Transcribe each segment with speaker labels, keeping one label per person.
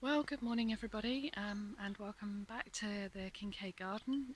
Speaker 1: Well, good morning everybody, and welcome back to the Kinkaid garden,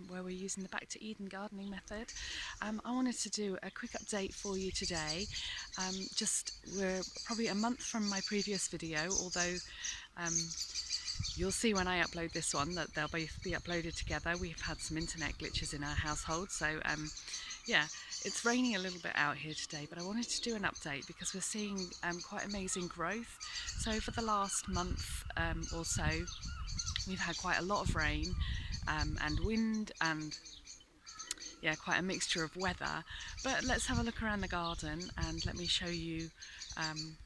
Speaker 1: where we're using the Back to Eden gardening method. I wanted to do a quick update for you today. We're probably a month from my previous video, although um, you'll see when I upload this one that they'll both be uploaded together. We've had some internet glitches in our household, so yeah, it's raining a little bit out here today, but I wanted to do an update because we're seeing quite amazing growth. So for the last month or so, we've had quite a lot of rain and wind and yeah, quite a mixture of weather. But let's have a look around the garden and let me show you um,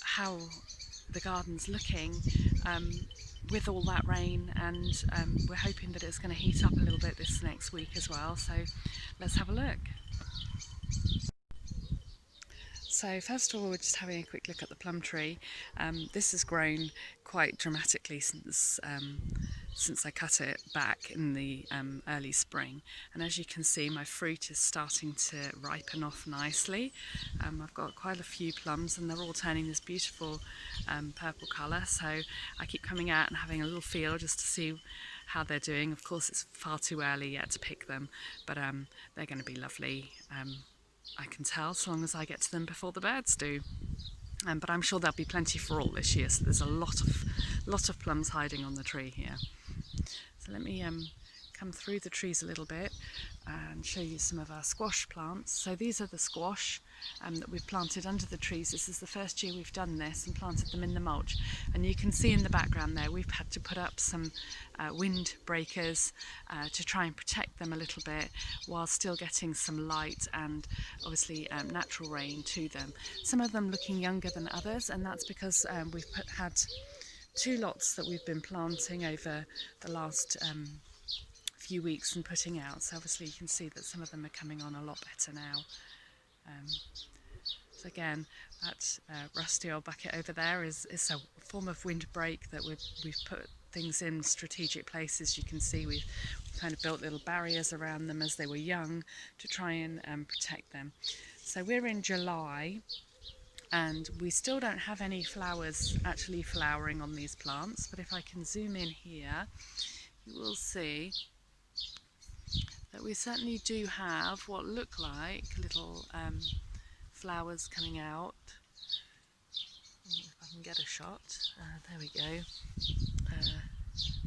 Speaker 1: how the garden's looking um, with all that rain, and we're hoping that it's going to heat up a little bit this next week as well. So let's have a look. So first of all, we're just having a quick look at the plum tree. This has grown quite dramatically since I cut it back in the early spring, and as you can see, my fruit is starting to ripen off nicely. I've got quite a few plums and they're all turning this beautiful purple colour, so I keep coming out and having a little feel just to see how they're doing. Of course, it's far too early yet to pick them, but they're going to be lovely. I can tell, so long as I get to them before the birds do. But I'm sure there'll be plenty for all this year, so there's a lot of plums hiding on the tree here. So let me come through the trees a little bit and show you some of our squash plants. So these are the squash that we've planted under the trees. This is the first year we've done this and planted them in the mulch, and you can see in the background there we've had to put up some wind breakers to try and protect them a little bit while still getting some light and obviously natural rain to them. Some of them looking younger than others, and that's because had two lots that we've been planting over the last few weeks and putting out, so obviously you can see that some of them are coming on a lot better now. So again, that rusty old bucket over there is a form of windbreak that we've put things in strategic places. You can see we've kind of built little barriers around them as they were young to try and protect them. So we're in July and we still don't have any flowers actually flowering on these plants, but if I can zoom in here, you will see that we certainly do have what look like little flowers coming out. If I can get a shot, there we go,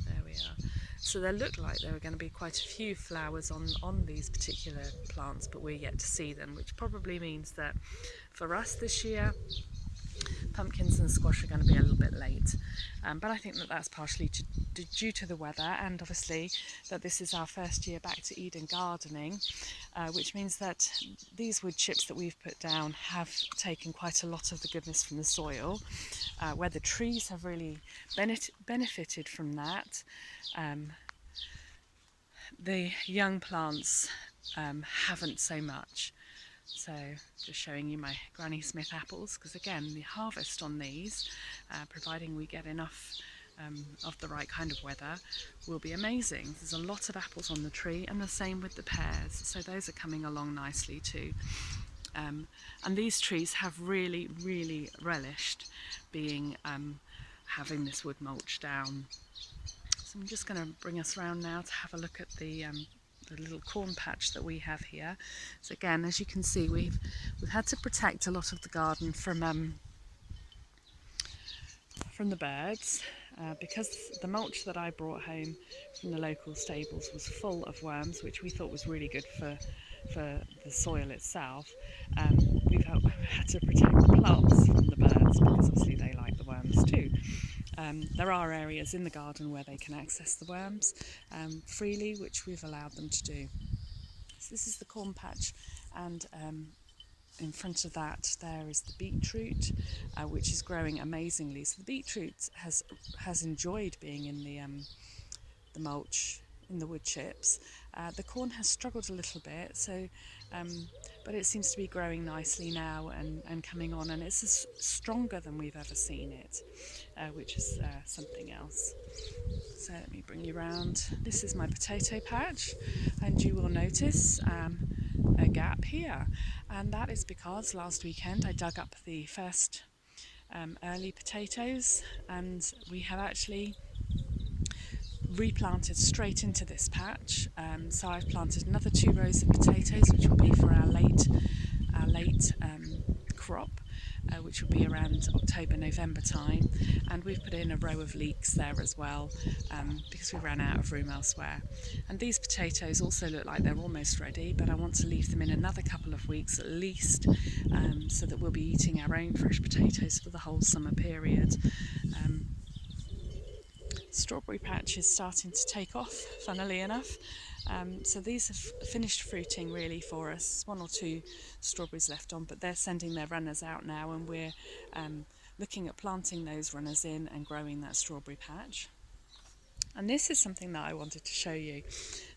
Speaker 1: there we are. So they look like there are going to be quite a few flowers on these particular plants, but we're yet to see them, which probably means that for us this year pumpkins and squash are going to be a little bit late, but I think that that's partially due to the weather, and obviously that this is our first year back to Eden gardening, which means that these wood chips that we've put down have taken quite a lot of the goodness from the soil, where the trees have really benefited from that. The young plants haven't so much. So just showing you my Granny Smith apples, because again the harvest on these, providing we get enough of the right kind of weather, will be amazing. There's a lot of apples on the tree, and the same with the pears, so those are coming along nicely too. And these trees have really relished being having this wood mulch down. So I'm just going to bring us around now to have a look at the little corn patch that we have here. So again, as you can see, we've had to protect a lot of the garden from the birds, because the mulch that I brought home from the local stables was full of worms, which we thought was really good for the soil itself. We've had to protect the plants from the birds because obviously they like the worms too. There are areas in the garden where they can access the worms freely, which we've allowed them to do. So this is the corn patch, and in front of that there is the beetroot, which is growing amazingly. So the beetroot has enjoyed being in the mulch, in the wood chips. The corn has struggled a little bit, so but it seems to be growing nicely now and coming on, and it's stronger than we've ever seen it, which is something else. So let me bring you round. This is my potato patch, and you will notice a gap here, and that is because last weekend I dug up the first early potatoes, and we have actually replanted straight into this patch. So I've planted another 2 rows of potatoes, which will be for our late crop, which will be around October, November time. And we've put in a row of leeks there as well, because we ran out of room elsewhere. And these potatoes also look like they're almost ready, but I want to leave them in another couple of weeks at least, so that we'll be eating our own fresh potatoes for the whole summer period. Strawberry patch is starting to take off, funnily enough. So these have finished fruiting really for us. 1 or 2 strawberries left on, but they're sending their runners out now, and we're looking at planting those runners in and growing that strawberry patch. And this is something that I wanted to show you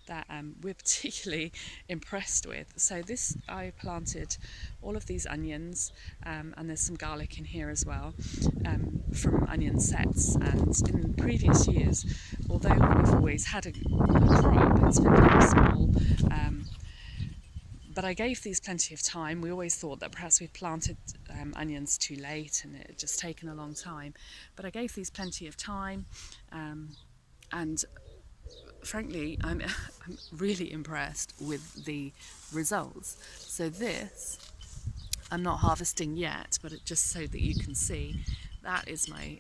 Speaker 1: that we're particularly impressed with. So this, I planted all of these onions, and there's some garlic in here as well, from onion sets. And in previous years, although we've always had a crop, it's been very small. But I gave these plenty of time. We always thought that perhaps we planted onions too late and it had just taken a long time. But I gave these plenty of time, and frankly, I'm really impressed with the results. So this, I'm not harvesting yet, but just so that you can see, that is my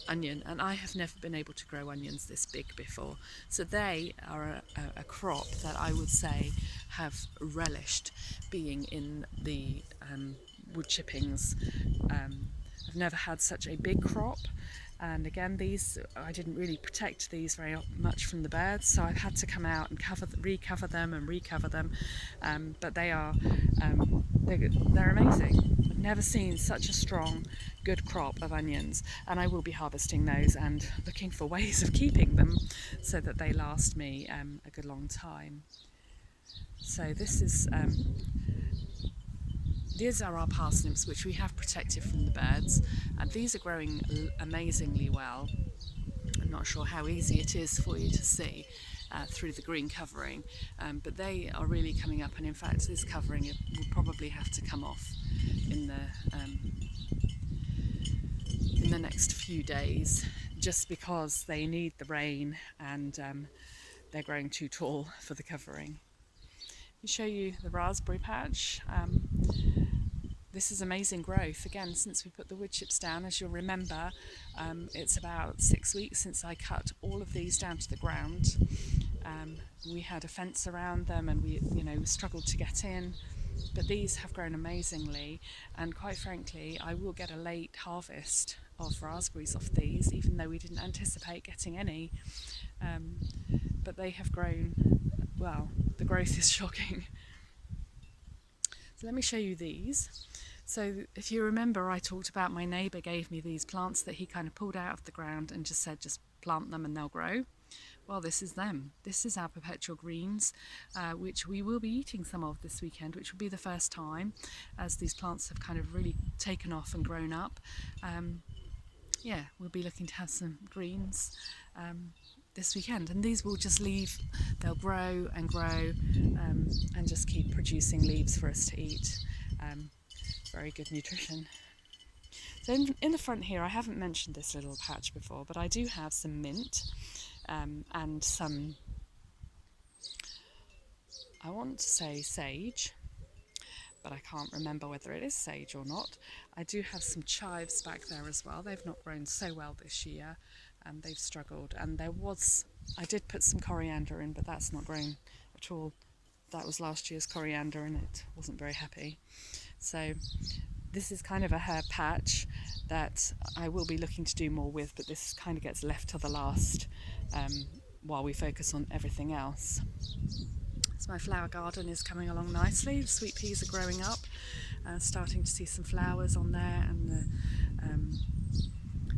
Speaker 1: onion, and I have never been able to grow onions this big before. So they are a crop that I would say have relished being in the wood chippings. I've never had such a big crop. And again, these, I didn't really protect these very much from the birds, so I've had to come out and recover them. But they are, they're amazing. I've never seen such a strong, good crop of onions, and I will be harvesting those and looking for ways of keeping them so that they last me a good long time. So this is. These are our parsnips, which we have protected from the birds, and these are growing amazingly well. I'm not sure how easy it is for you to see through the green covering, but they are really coming up, and in fact this covering will probably have to come off in the next few days, just because they need the rain and they're growing too tall for the covering. Let me show you the raspberry patch. This is amazing growth. Again, since we put the wood chips down, as you'll remember, it's about 6 weeks since I cut all of these down to the ground. We had a fence around them, and we struggled to get in, but these have grown amazingly, and quite frankly, I will get a late harvest of raspberries off these, even though we didn't anticipate getting any. But they have grown, well, the growth is shocking. So let me show you these. So if you remember, I talked about my neighbour gave me these plants that he kind of pulled out of the ground and just said, just plant them and they'll grow. Well, this is them. This is our perpetual greens, which we will be eating some of this weekend, which will be the first time, as these plants have kind of really taken off and grown up. Yeah, we'll be looking to have some greens this weekend, and these will just they'll grow and grow, and just keep producing leaves for us to eat. Very good nutrition. So in the front here, I haven't mentioned this little patch before, but I do have some mint and some, I want to say sage, but I can't remember whether it is sage or not. I do have some chives back there as well. They've not grown so well this year, and they've struggled. And I did put some coriander in, but that's not grown at all. That was last year's coriander, and it wasn't very happy. So this is kind of a herb patch that I will be looking to do more with, but this kind of gets left to the last while we focus on everything else. So my flower garden is coming along nicely. The sweet peas are growing up, starting to see some flowers on there, and the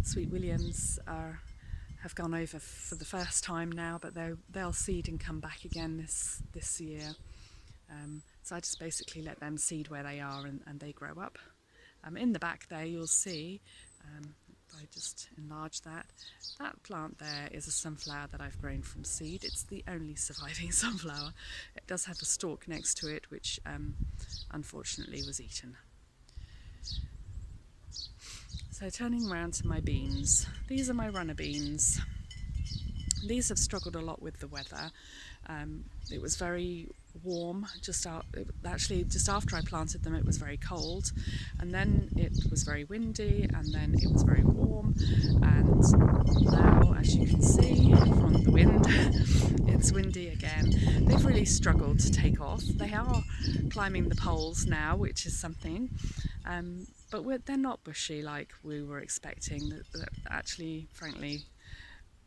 Speaker 1: sweet williams have gone over for the first time now, but they'll seed and come back again this year. So I just basically let them seed where they are, and they grow up. In the back there you'll see, if I just enlarge that plant there is a sunflower that I've grown from seed. It's the only surviving sunflower. It does have a stalk next to it, which unfortunately was eaten. So So turning around to my beans, these are my runner beans. These have struggled a lot with the weather. It was very warm actually just after I planted them. It was very cold, and then it was very windy, and then it was very warm, and now, as you can see from the wind, it's windy again. They've really struggled to take off. They are climbing the poles now, which is something, but they're not bushy like we were expecting. Actually, frankly,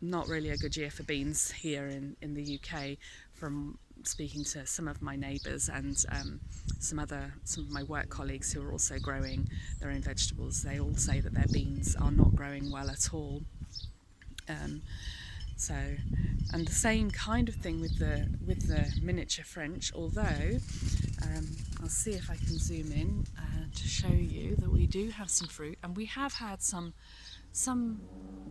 Speaker 1: not really a good year for beans here in the UK, from speaking to some of my neighbours and some of my work colleagues who are also growing their own vegetables. They all say that their beans are not growing well at all. And the same kind of thing with the miniature French, although I'll see if I can zoom in to show you that we do have some fruit, and we have had some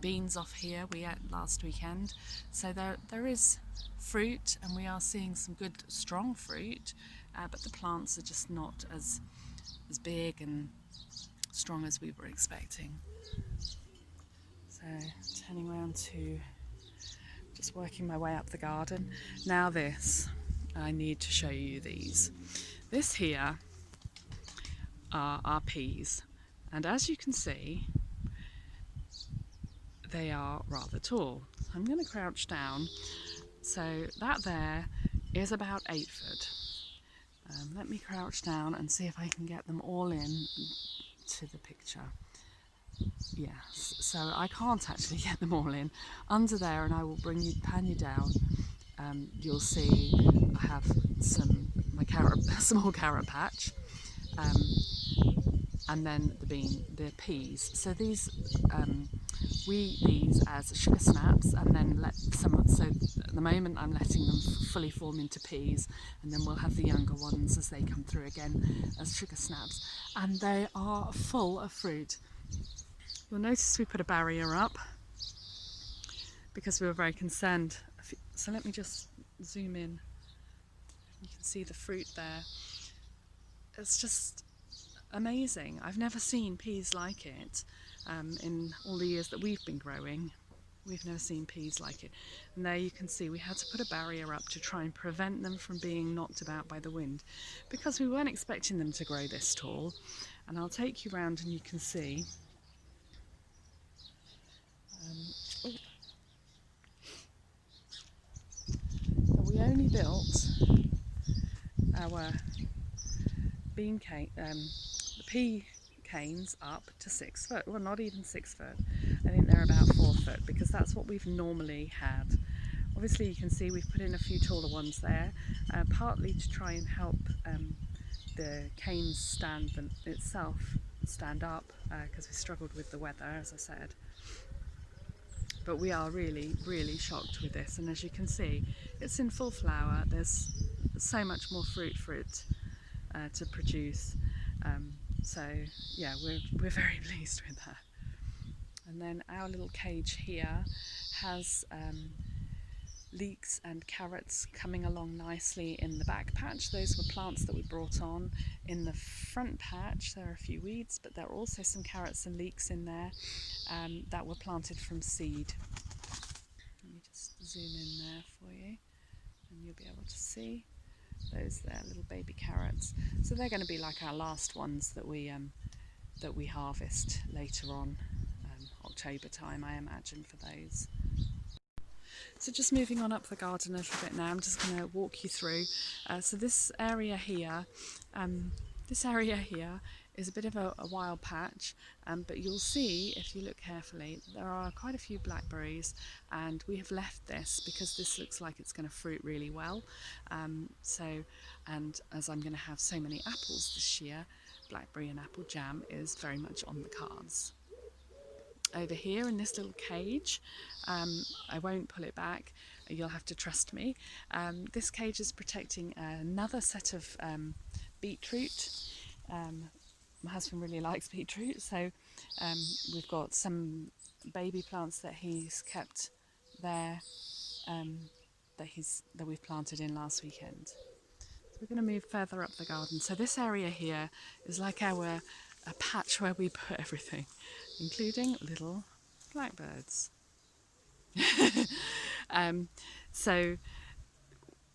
Speaker 1: beans off here we ate last weekend, so there is fruit, and we are seeing some good strong fruit, but the plants are just not as big and strong as we were expecting. So turning around to just working my way up the garden. Now I need to show you these. This here are our peas, and as you can see, they are rather tall. So I'm going to crouch down. So that there is about 8 foot. Let me crouch down and see if I can get them all in to the picture. Yes, so I can't actually get them all in. Under there, and I will pan you down. You'll see I have small carrot patch, and then the peas. So these we eat these as sugar snaps, and then so at the moment I'm letting them fully form into peas, and then we'll have the younger ones as they come through again as sugar snaps, and they are full of fruit. You'll notice we put a barrier up because we were very concerned. So let me just zoom in. You can see the fruit there. It's just amazing. I've never seen peas like it in all the years that we've been growing. We've never seen peas like it. And there you can see we had to put a barrier up to try and prevent them from being knocked about by the wind, because we weren't expecting them to grow this tall. And I'll take you round and you can see. We only built our the pea canes up to 6 foot. Well, not even 6 foot. I think they're about 4 foot, because that's what we've normally had. Obviously you can see we've put in a few taller ones there, partly to try and help the canes stand up, because we struggled with the weather, as I said. But we are really, really shocked with this, and as you can see, it's in full flower. There's so much more fruit for it to produce. So yeah, we're very pleased with that. And then our little cage here has leeks and carrots coming along nicely in the back patch. Those were plants that we brought on. In the front patch there are a few weeds, but there are also some carrots and leeks in there that were planted from seed. Let me just zoom in there for you and you'll be able to see those there, little baby carrots. So they're going to be like our last ones that we harvest later on, October time I imagine, for those. So just moving on up the garden a little bit now, I'm just going to walk you through. So this area here is a bit of a wild patch, but you'll see if you look carefully there are quite a few blackberries, and we have left this because this looks like it's going to fruit really well. And as I'm going to have so many apples this year, blackberry and apple jam is very much on the cards. Over here in this little cage, I won't pull it back, you'll have to trust me. This cage is protecting another set of beetroot. My husband really likes beetroot, so we've got some baby plants that he's kept there that we've planted in last weekend. So we're going to move further up the garden. So this area here is like our a patch where we put everything, including little blackbirds. So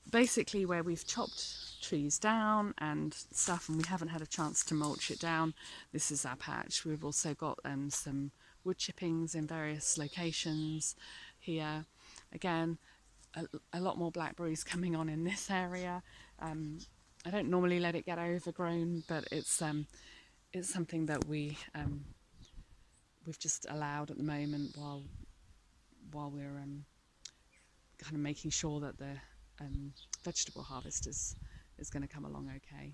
Speaker 1: basically where we've chopped trees down and stuff and we haven't had a chance to mulch it down, this is our patch. We've also got some wood chippings in various locations here. Again, a lot more blackberries coming on in this area. I don't normally let it get overgrown, but it's something that we've just allowed at the moment while we're kind of making sure that the vegetable harvest is going to come along okay.